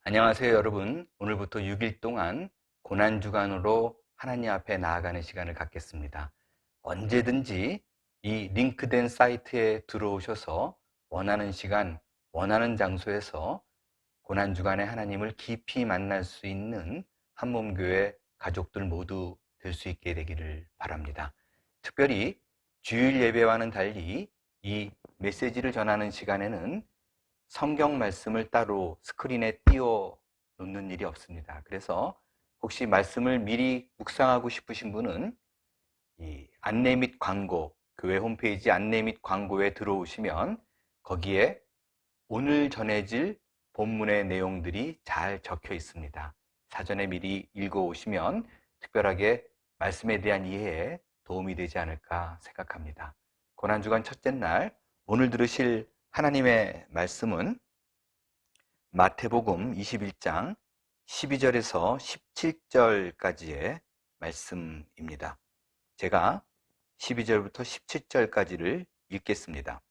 안녕하세요, 여러분. 오늘부터 6일 동안 고난주간으로 하나님 앞에 나아가는 시간을 갖겠습니다. 언제든지 이 링크된 사이트에 들어오셔서 원하는 시간, 원하는 장소에서 고난주간에 하나님을 깊이 만날 수 있는 한몸교회 가족들 모두 될 수 있게 되기를 바랍니다. 특별히 주일 예배와는 달리 이 메시지를 전하는 시간에는 성경 말씀을 따로 스크린에 띄워 놓는 일이 없습니다. 그래서 혹시 말씀을 미리 묵상하고 싶으신 분은 이 안내 및 광고, 교회 홈페이지 안내 및 광고에 들어오시면 거기에 오늘 전해질 본문의 내용들이 잘 적혀 있습니다. 사전에 미리 읽어오시면 특별하게 말씀에 대한 이해에 도움이 되지 않을까 생각합니다. 고난주간 첫째 날, 오늘 들으실 하나님의 말씀은 마태복음 21장 12절에서 17절까지의 말씀입니다. 제가 12절부터 17절까지를 읽겠습니다.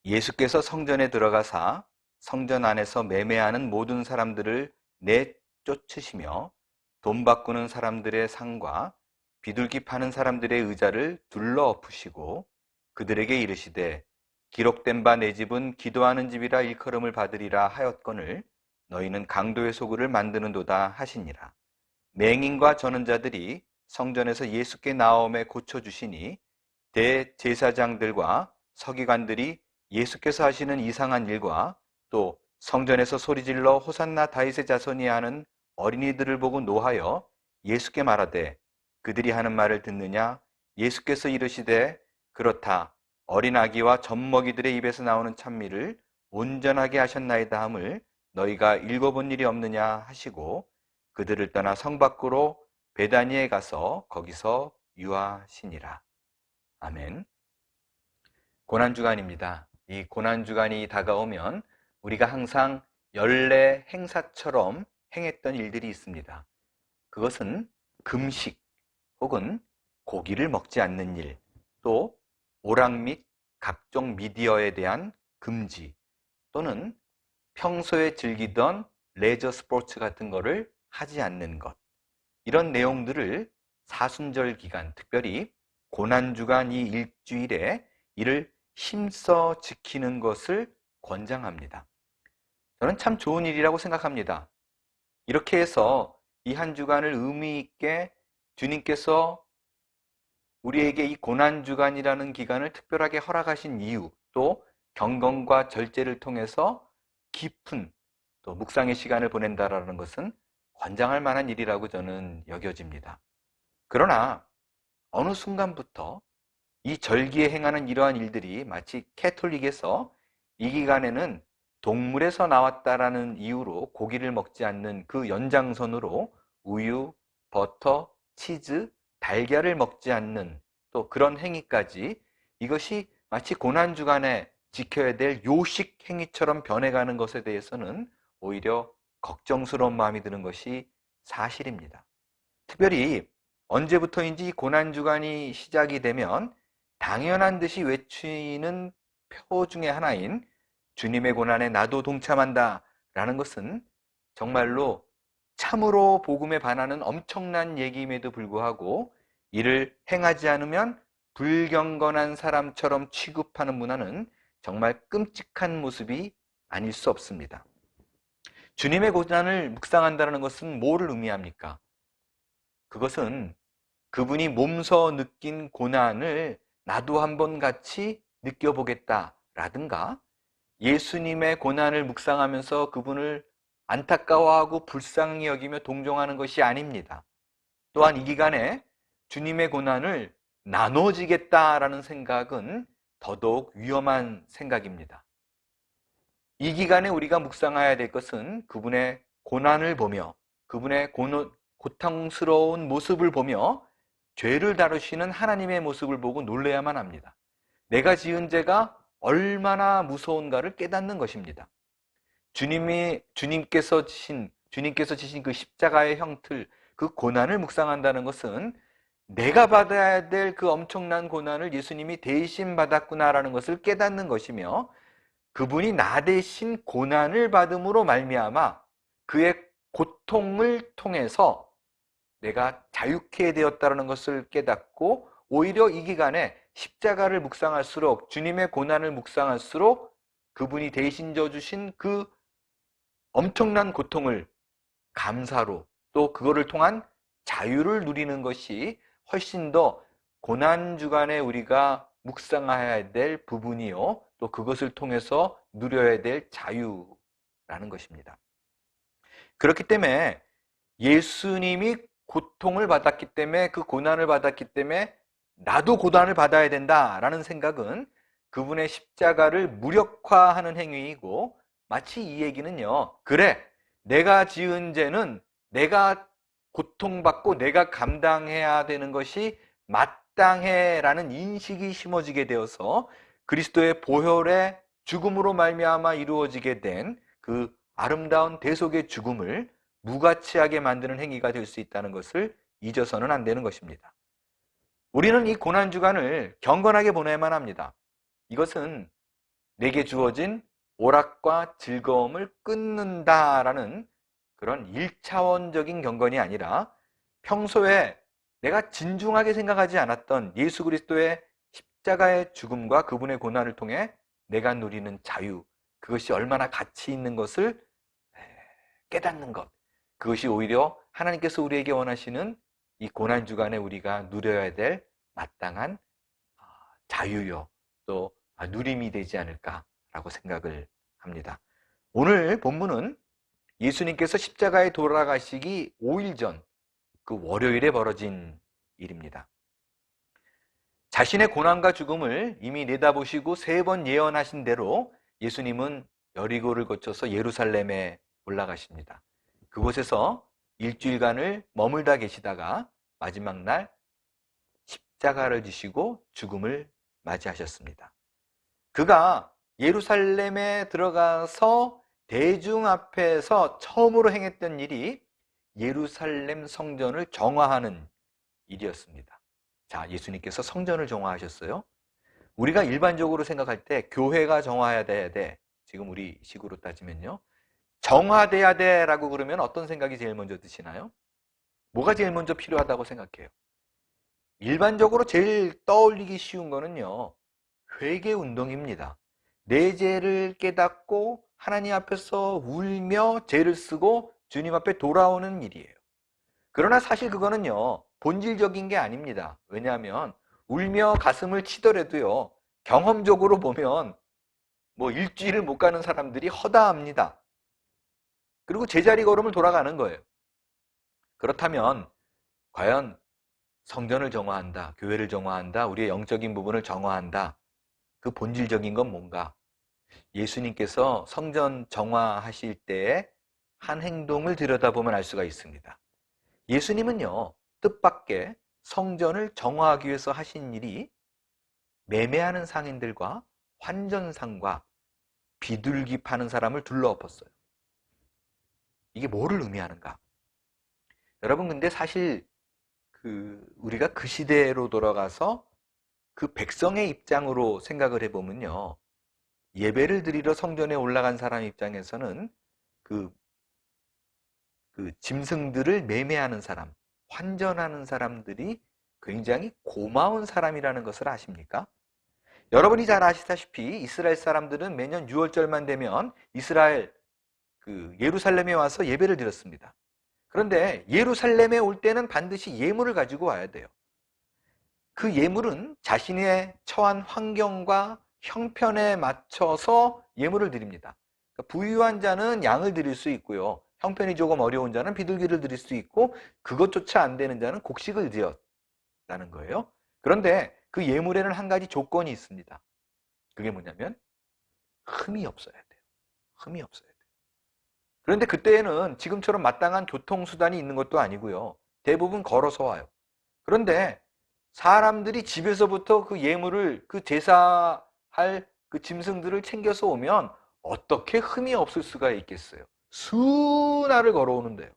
예수께서 성전에 들어가사 성전 안에서 매매하는 모든 사람들을 내쫓으시며 돈 바꾸는 사람들의 상과 비둘기 파는 사람들의 의자를 둘러 엎으시고 그들에게 이르시되 기록된 바 내 집은 기도하는 집이라 일컬음을 받으리라 하였거늘 너희는 강도의 소굴을 만드는도다 하시니라. 맹인과 전원자들이 성전에서 예수께 나옴에 고쳐주시니 대제사장들과 서기관들이 예수께서 하시는 이상한 일과 또 성전에서 소리질러 호산나 다윗의 자손이 하는 어린이들을 보고 노하여 예수께 말하되 그들이 하는 말을 듣느냐? 예수께서 이르시되 그렇다. 어린 아기와 젖먹이들의 입에서 나오는 찬미를 온전하게 하셨나이다 함을 너희가 읽어본 일이 없느냐 하시고 그들을 떠나 성 밖으로 베다니에 가서 거기서 유하시니라. 아멘. 고난주간입니다. 이 고난주간이 다가오면 우리가 항상 연례 행사처럼 행했던 일들이 있습니다. 그것은 금식 혹은 고기를 먹지 않는 일, 또 오락 및 각종 미디어에 대한 금지, 또는 평소에 즐기던 레저 스포츠 같은 거를 하지 않는 것, 이런 내용들을 사순절 기간, 특별히 고난주간 이 일주일에 이를 힘써 지키는 것을 권장합니다. 저는 참 좋은 일이라고 생각합니다. 이렇게 해서 이 한 주간을 의미 있게 주님께서 우리에게 이 고난주간이라는 기간을 특별하게 허락하신 이유, 또 경건과 절제를 통해서 깊은 또 묵상의 시간을 보낸다라는 것은 권장할 만한 일이라고 저는 여겨집니다. 그러나 어느 순간부터 이 절기에 행하는 이러한 일들이 마치 캐톨릭에서 이 기간에는 동물에서 나왔다라는 이유로 고기를 먹지 않는 그 연장선으로 우유, 버터, 치즈, 달걀을 먹지 않는 또 그런 행위까지 이것이 마치 고난주간에 지켜야 될 요식 행위처럼 변해가는 것에 대해서는 오히려 걱정스러운 마음이 드는 것이 사실입니다. 특별히 언제부터인지 이 고난주간이 시작이 되면 당연한 듯이 외치는 표 중에 하나인 주님의 고난에 나도 동참한다 라는 것은 정말로 참으로 복음에 반하는 엄청난 얘기임에도 불구하고 이를 행하지 않으면 불경건한 사람처럼 취급하는 문화는 정말 끔찍한 모습이 아닐 수 없습니다. 주님의 고난을 묵상한다는 것은 뭐를 의미합니까? 그것은 그분이 몸소 느낀 고난을 나도 한번 같이 느껴보겠다라든가 예수님의 고난을 묵상하면서 그분을 안타까워하고 불쌍히 여기며 동정하는 것이 아닙니다. 또한 이 기간에 주님의 고난을 나눠지겠다라는 생각은 더더욱 위험한 생각입니다. 이 기간에 우리가 묵상해야 될 것은 그분의 고난을 보며 그분의 고통스러운 모습을 보며 죄를 다루시는 하나님의 모습을 보고 놀라야만 합니다. 내가 지은 죄가 얼마나 무서운가를 깨닫는 것입니다. 주님께서 지신 그 십자가의 형틀, 그 고난을 묵상한다는 것은 내가 받아야 될 그 엄청난 고난을 예수님이 대신 받았구나라는 것을 깨닫는 것이며 그분이 나 대신 고난을 받음으로 말미암아 그의 고통을 통해서 내가 자유케 되었다는 것을 깨닫고, 오히려 이 기간에 십자가를 묵상할수록, 주님의 고난을 묵상할수록 그분이 대신 져주신 그 엄청난 고통을 감사로, 또 그거를 통한 자유를 누리는 것이 훨씬 더 고난주간에 우리가 묵상해야 될 부분이요, 또 그것을 통해서 누려야 될 자유라는 것입니다. 그렇기 때문에 예수님이 고통을 받았기 때문에, 그 고난을 받았기 때문에 나도 고난을 받아야 된다라는 생각은 그분의 십자가를 무력화하는 행위이고, 마치 이 얘기는요, 그래, 내가 지은 죄는 내가 고통받고 내가 감당해야 되는 것이 마땅해라는 인식이 심어지게 되어서 그리스도의 보혈의 죽음으로 말미암아 이루어지게 된 그 아름다운 대속의 죽음을 무가치하게 만드는 행위가 될 수 있다는 것을 잊어서는 안 되는 것입니다. 우리는 이 고난주간을 경건하게 보내야만 합니다. 이것은 내게 주어진 오락과 즐거움을 끊는다라는 그런 1차원적인 경건이 아니라, 평소에 내가 진중하게 생각하지 않았던 예수 그리스도의 십자가의 죽음과 그분의 고난을 통해 내가 누리는 자유, 그것이 얼마나 가치 있는 것을 깨닫는 것, 그것이 오히려 하나님께서 우리에게 원하시는 이 고난주간에 우리가 누려야 될 마땅한 자유요, 또 누림이 되지 않을까라고 생각을 합니다. 오늘 본문은 예수님께서 십자가에 돌아가시기 5일 전 그 월요일에 벌어진 일입니다. 자신의 고난과 죽음을 이미 내다보시고 3번 예언하신 대로 예수님은 여리고를 거쳐서 예루살렘에 올라가십니다. 그곳에서 일주일간을 머물다 계시다가 마지막 날 십자가를 지시고 죽음을 맞이하셨습니다. 그가 예루살렘에 들어가서 대중 앞에서 처음으로 행했던 일이 예루살렘 성전을 정화하는 일이었습니다. 자, 예수님께서 성전을 정화하셨어요. 우리가 일반적으로 생각할 때 교회가 정화해야 돼. 지금 우리 식으로 따지면요, 정화돼야 돼 라고 그러면 어떤 생각이 제일 먼저 드시나요? 뭐가 제일 먼저 필요하다고 생각해요? 일반적으로 제일 떠올리기 쉬운 거는요, 회개 운동입니다. 내 죄를 깨닫고 하나님 앞에서 울며 죄를 쓰고 주님 앞에 돌아오는 일이에요. 그러나 사실 그거는요, 본질적인 게 아닙니다. 왜냐하면 울며 가슴을 치더라도요, 경험적으로 보면 뭐 일주일을 못 가는 사람들이 허다합니다. 그리고 제자리 걸음을 돌아가는 거예요. 그렇다면 과연 성전을 정화한다, 교회를 정화한다, 우리의 영적인 부분을 정화한다, 그 본질적인 건 뭔가? 예수님께서 성전 정화하실 때의 한 행동을 들여다보면 알 수가 있습니다. 예수님은요, 뜻밖의 성전을 정화하기 위해서 하신 일이 매매하는 상인들과 환전상과 비둘기 파는 사람을 둘러엎었어요. 이게 뭐를 의미하는가? 여러분, 근데 사실 우리가 그 시대로 돌아가서 그 백성의 입장으로 생각을 해보면요, 예배를 드리러 성전에 올라간 사람 입장에서는 그 짐승들을 매매하는 사람, 환전하는 사람들이 굉장히 고마운 사람이라는 것을 아십니까? 여러분이 잘 아시다시피 이스라엘 사람들은 매년 6월절만 되면 이스라엘 예루살렘에 와서 예배를 드렸습니다. 그런데 예루살렘에 올 때는 반드시 예물을 가지고 와야 돼요. 그 예물은 자신의 처한 환경과 형편에 맞춰서 예물을 드립니다. 그러니까 부유한 자는 양을 드릴 수 있고요, 형편이 조금 어려운 자는 비둘기를 드릴 수 있고, 그것조차 안 되는 자는 곡식을 드렸다는 거예요. 그런데 그 예물에는 한 가지 조건이 있습니다. 그게 뭐냐면 흠이 없어야 돼요. 흠이 없어야 돼요. 그런데 그때에는 지금처럼 마땅한 교통수단이 있는 것도 아니고요, 대부분 걸어서 와요. 그런데 사람들이 집에서부터 그 예물을, 그 제사할 그 짐승들을 챙겨서 오면 어떻게 흠이 없을 수가 있겠어요? 수날을 걸어오는데요.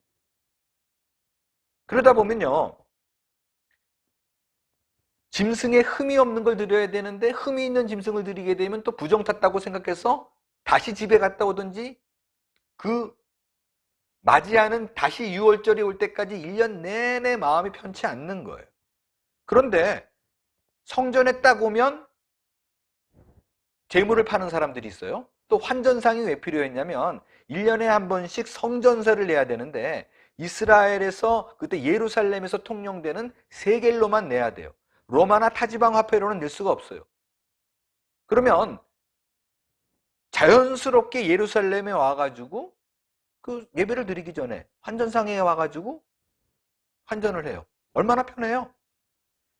그러다 보면요, 짐승에 흠이 없는 걸 드려야 되는데 흠이 있는 짐승을 드리게 되면 또 부정 탔다고 생각해서 다시 집에 갔다 오든지 그 맞이하는 다시 6월절이 올 때까지 1년 내내 마음이 편치 않는 거예요. 그런데 성전에 딱 오면 재물을 파는 사람들이 있어요. 또 환전상이 왜 필요했냐면 1년에 한 번씩 성전세를 내야 되는데 이스라엘에서 그때 예루살렘에서 통용되는 세겔로만 내야 돼요. 로마나 타지방 화폐로는 낼 수가 없어요. 그러면 자연스럽게 예루살렘에 와가지고 그 예배를 드리기 전에 환전상에 와가지고 환전을 해요. 얼마나 편해요.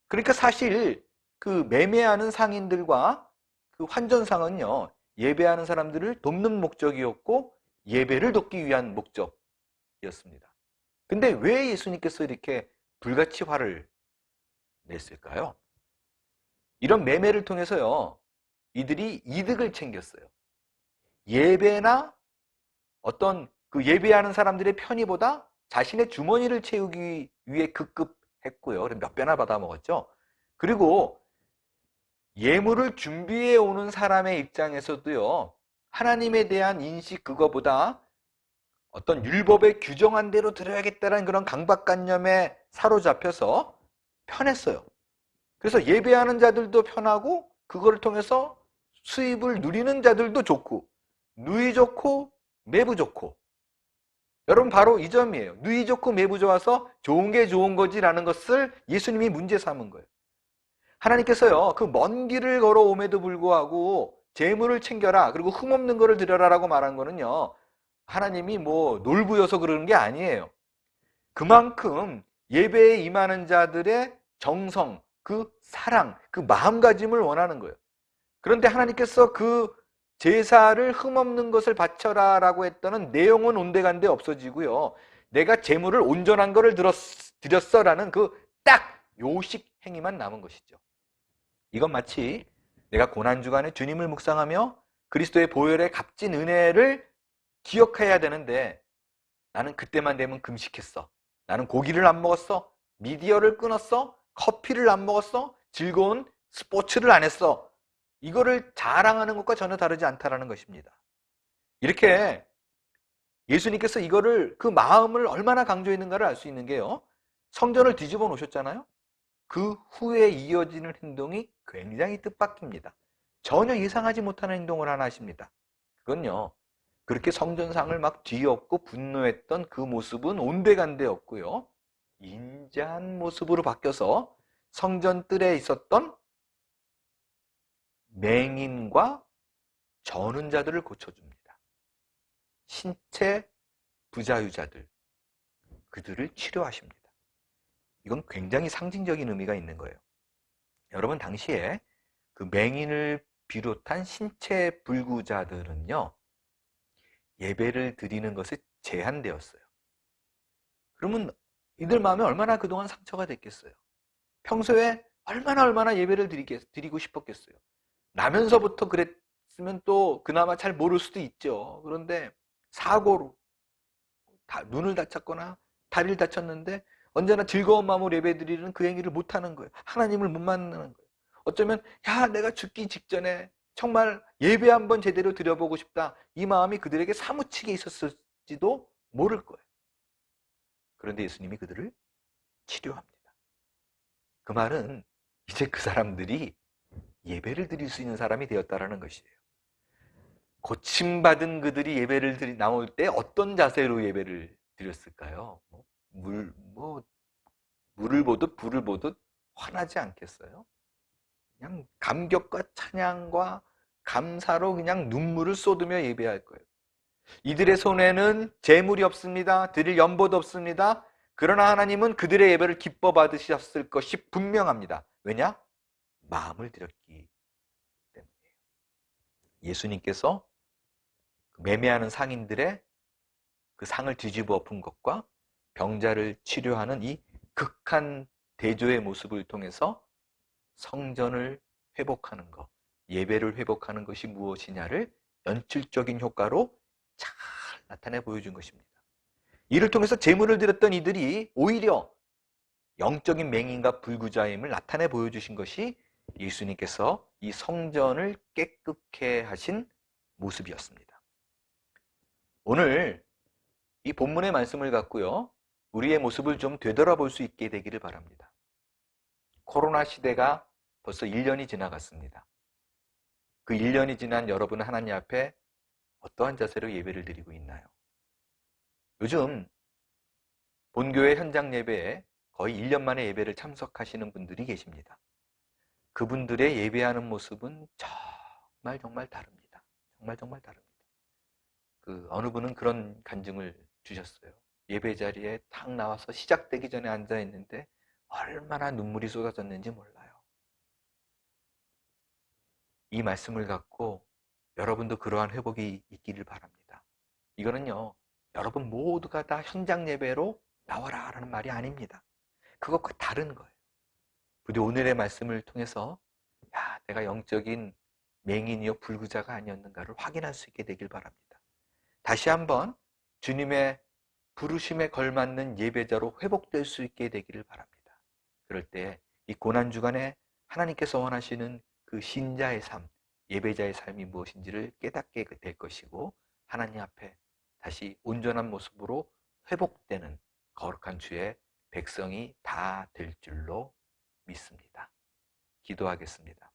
그러니까 사실 그 매매하는 상인들과 그 환전상은요, 예배하는 사람들을 돕는 목적이었고 예배를 돕기 위한 목적이었습니다. 근데 왜 예수님께서 이렇게 불같이 화를 냈을까요? 이런 매매를 통해서요, 이들이 이득을 챙겼어요. 예배나 어떤 그 예배하는 사람들의 편의보다 자신의 주머니를 채우기 위해 급급했고요. 몇 배나 받아 먹었죠. 그리고 예물을 준비해 오는 사람의 입장에서도요, 하나님에 대한 인식 그거보다 어떤 율법에 규정한 대로 드려야겠다는 그런 강박관념에 사로잡혀서 편했어요. 그래서 예배하는 자들도 편하고 그거를 통해서 수입을 누리는 자들도 좋고, 누이 좋고 매부 좋고. 여러분, 바로 이 점이에요. 누이 좋고 매부 좋아서 좋은 게 좋은 거지라는 것을 예수님이 문제 삼은 거예요. 하나님께서요, 그 먼 길을 걸어옴에도 불구하고 재물을 챙겨라, 그리고 흠없는 거를 드려라라고 말한 거는요, 하나님이 뭐 놀부여서 그러는 게 아니에요. 그만큼 예배에 임하는 자들의 정성, 그 사랑, 그 마음가짐을 원하는 거예요. 그런데 하나님께서 그 제사를 흠없는 것을 바쳐라 라고 했다는 내용은 온데간데 없어지고요, 내가 재물을 온전한 거를 드렸어 라는 그 딱 요식 행위만 남은 것이죠. 이건 마치 내가 고난주간에 주님을 묵상하며 그리스도의 보혈의 값진 은혜를 기억해야 되는데 나는 그때만 되면 금식했어, 나는 고기를 안 먹었어, 미디어를 끊었어, 커피를 안 먹었어, 즐거운 스포츠를 안 했어, 이거를 자랑하는 것과 전혀 다르지 않다라는 것입니다. 이렇게 예수님께서 이거를, 그 마음을 얼마나 강조했는가를 알 수 있는 게요, 성전을 뒤집어 놓으셨잖아요. 그 후에 이어지는 행동이 굉장히 뜻밖입니다. 전혀 예상하지 못하는 행동을 하나 하십니다. 그건요, 그렇게 성전상을 막 뒤엎고 분노했던 그 모습은 온데간데 없고요, 인자한 모습으로 바뀌어서 성전 뜰에 있었던 맹인과 저는 자들을 고쳐줍니다. 신체 부자유자들, 그들을 치료하십니다. 이건 굉장히 상징적인 의미가 있는 거예요. 여러분, 당시에 그 맹인을 비롯한 신체 불구자들은요, 예배를 드리는 것에 제한되었어요. 그러면 이들 마음에 얼마나 그동안 상처가 됐겠어요. 평소에 얼마나 예배를 드리고 싶었겠어요. 나면서부터 그랬으면 또 그나마 잘 모를 수도 있죠. 그런데 사고로 눈을 다쳤거나 다리를 다쳤는데 언제나 즐거운 마음으로 예배 드리는 그 행위를 못하는 거예요. 하나님을 못 만나는 거예요. 어쩌면 내가 죽기 직전에 정말 예배 한번 제대로 드려보고 싶다, 이 마음이 그들에게 사무치게 있었을지도 모를 거예요. 그런데 예수님이 그들을 치료합니다. 그 말은 이제 그 사람들이 예배를 드릴 수 있는 사람이 되었다라는 것이에요. 고침받은 그들이 예배를 나올 때 어떤 자세로 예배를 드렸을까요? 물을 보듯 불을 보듯 화나지 않겠어요? 그냥 감격과 찬양과 감사로 그냥 눈물을 쏟으며 예배할 거예요. 이들의 손에는 재물이 없습니다. 드릴 연보도 없습니다. 그러나 하나님은 그들의 예배를 기뻐 받으셨을 것이 분명합니다. 왜냐? 마음을 드렸기 때문이에요. 예수님께서 매매하는 상인들의 그 상을 뒤집어 엎은 것과 병자를 치료하는 이 극한 대조의 모습을 통해서 성전을 회복하는 것, 예배를 회복하는 것이 무엇이냐를 연출적인 효과로 잘 나타내 보여준 것입니다. 이를 통해서 제물을 드렸던 이들이 오히려 영적인 맹인과 불구자임을 나타내 보여주신 것이 예수님께서 이 성전을 깨끗게 하신 모습이었습니다. 오늘 이 본문의 말씀을 갖고요, 우리의 모습을 좀 되돌아볼 수 있게 되기를 바랍니다. 코로나 시대가 벌써 1년이 지나갔습니다. 그 1년이 지난 여러분은 하나님 앞에 어떠한 자세로 예배를 드리고 있나요? 요즘 본교회 현장 예배에 거의 1년 만에 예배를 참석하시는 분들이 계십니다. 그분들의 예배하는 모습은 정말 다릅니다. 정말 다릅니다. 어느 분은 그런 간증을 주셨어요. 예배 자리에 탁 나와서 시작되기 전에 앉아 있는데 얼마나 눈물이 쏟아졌는지 몰라요. 이 말씀을 갖고 여러분도 그러한 회복이 있기를 바랍니다. 이거는요, 여러분 모두가 다 현장 예배로 나와라 라는 말이 아닙니다. 그것과 다른 거예요. 부디 오늘의 말씀을 통해서 내가 영적인 맹인이요 불구자가 아니었는가를 확인할 수 있게 되길 바랍니다. 다시 한번 주님의 부르심에 걸맞는 예배자로 회복될 수 있게 되기를 바랍니다. 그럴 때 이 고난주간에 하나님께서 원하시는 그 신자의 삶, 예배자의 삶이 무엇인지를 깨닫게 될 것이고, 하나님 앞에 다시 온전한 모습으로 회복되는 거룩한 주의 백성이 다 될 줄로 믿습니다. 기도하겠습니다.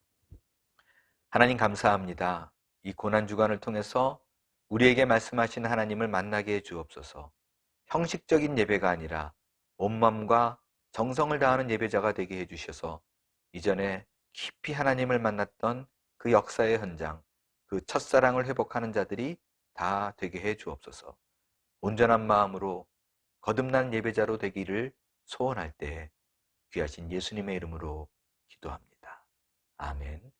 하나님 감사합니다. 이 고난주간을 통해서 우리에게 말씀하신 하나님을 만나게 해 주옵소서. 형식적인 예배가 아니라 온 마음과 정성을 다하는 예배자가 되게 해주셔서 이전에 깊이 하나님을 만났던 그 역사의 현장, 그 첫사랑을 회복하는 자들이 다 되게 해 주옵소서. 온전한 마음으로 거듭난 예배자로 되기를 소원할 때에 귀하신 예수님의 이름으로 기도합니다. 아멘.